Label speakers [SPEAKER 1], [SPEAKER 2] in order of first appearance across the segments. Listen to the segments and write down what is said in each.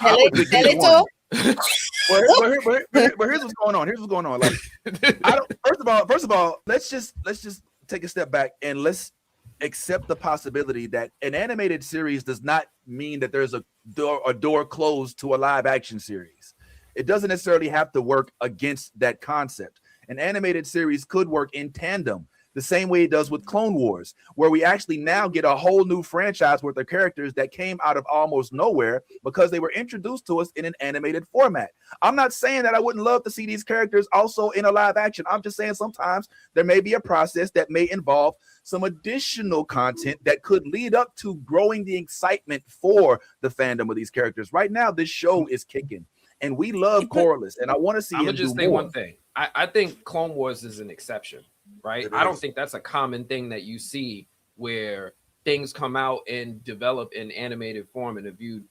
[SPEAKER 1] I would think he's one. But here's what's going on. Like, I don't. First of all, let's just take a step back and let's accept the possibility that an animated series does not mean that there's a door closed to a live action series. It doesn't necessarily have to work against that concept. An animated series could work in tandem, the same way it does with Clone Wars, where we actually now get a whole new franchise with the characters that came out of almost nowhere because they were introduced to us in an animated format. I'm not saying that I wouldn't love to see these characters also in a live action. I'm just saying sometimes there may be a process that may involve some additional content that could lead up to growing the excitement for the fandom of these characters. Right now, this show is kicking, and we love Corliss, and I want to see him do more. I'm going to just say
[SPEAKER 2] one thing. I think Clone Wars is an exception. Right. I don't think that's a common thing that you see where things come out and develop in animated form and are viewed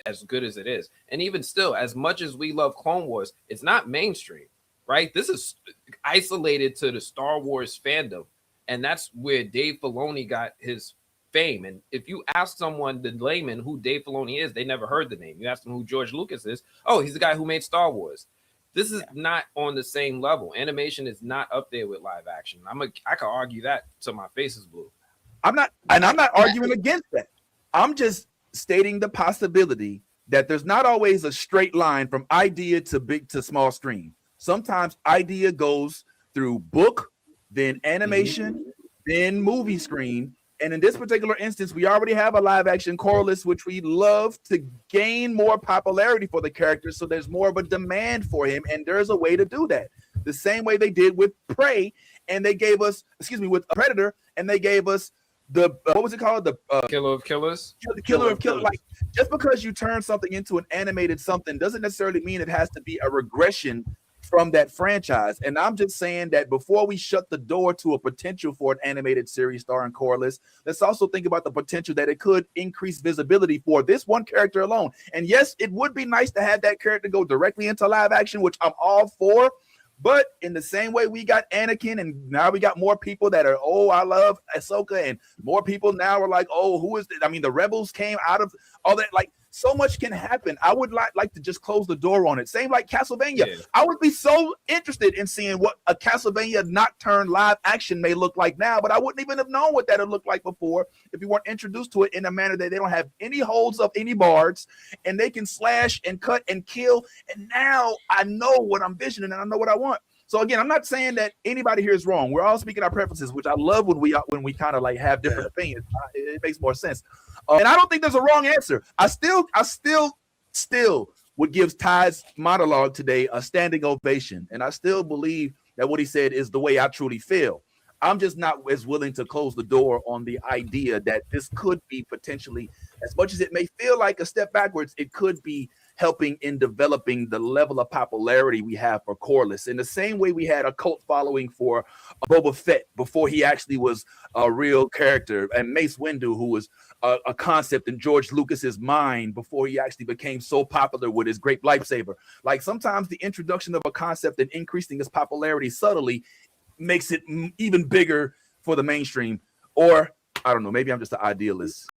[SPEAKER 2] as good as it is. And even still, as much as we love Clone Wars, it's not mainstream. Right. This is isolated to the Star Wars fandom. And that's where Dave Filoni got his fame. And if you ask someone, the layman, who Dave Filoni is, they never heard the name. You ask them who George Lucas is. Oh, he's the guy who made Star Wars. This is not on the same level. Animation is not up there with live action. I could argue that till my face is blue.
[SPEAKER 1] I'm not arguing against that. I'm just stating the possibility that there's not always a straight line from idea to big to small screen. Sometimes idea goes through book, then animation, then movie screen. And in this particular instance, we already have a live action Corliss, which we love to gain more popularity for the character. So there's more of a demand for him. And there's a way to do that. The same way they did with Prey. And they gave us, with Predator. And they gave us the, what was it called? The
[SPEAKER 2] Killer of Killers.
[SPEAKER 1] The Killer of Killers. Like, just because you turn something into an animated something doesn't necessarily mean it has to be a regression from that franchise. And I'm just saying that before we shut the door to a potential for an animated series starring Corliss, let's also think about the potential that it could increase visibility for this one character alone. And yes, it would be nice to have that character go directly into live action, which I'm all for. But in the same way we got Anakin, and now we got more people that are, oh, I love Ahsoka, and more people now are like, oh, who is this? I mean, the Rebels came out of all that. Like, so much can happen. I would like to just close the door on it. Same like Castlevania. Yeah. I would be so interested in seeing what a Castlevania nocturne live action may look like now, but I wouldn't even have known what that would look like before if you weren't introduced to it in a manner that they don't have any holds of any bards, and they can slash and cut and kill. And now I know what I'm visioning, and I know what I want. So again, I'm not saying that anybody here is wrong. We're all speaking our preferences, which I love when we kind of like have different opinions. It makes more sense. And I don't think there's a wrong answer. I still would give Ty's monologue today a standing ovation. And I still believe that what he said is the way I truly feel. I'm just not as willing to close the door on the idea that this could be potentially, as much as it may feel like a step backwards, it could be helping in developing the level of popularity we have for Corliss. In the same way we had a cult following for Boba Fett before he actually was a real character, and Mace Windu, who was a concept in George Lucas's mind before he actually became so popular with his great lightsaber. Like, sometimes the introduction of a concept and increasing its popularity subtly makes it even bigger for the mainstream. Or I don't know, maybe I'm just an idealist.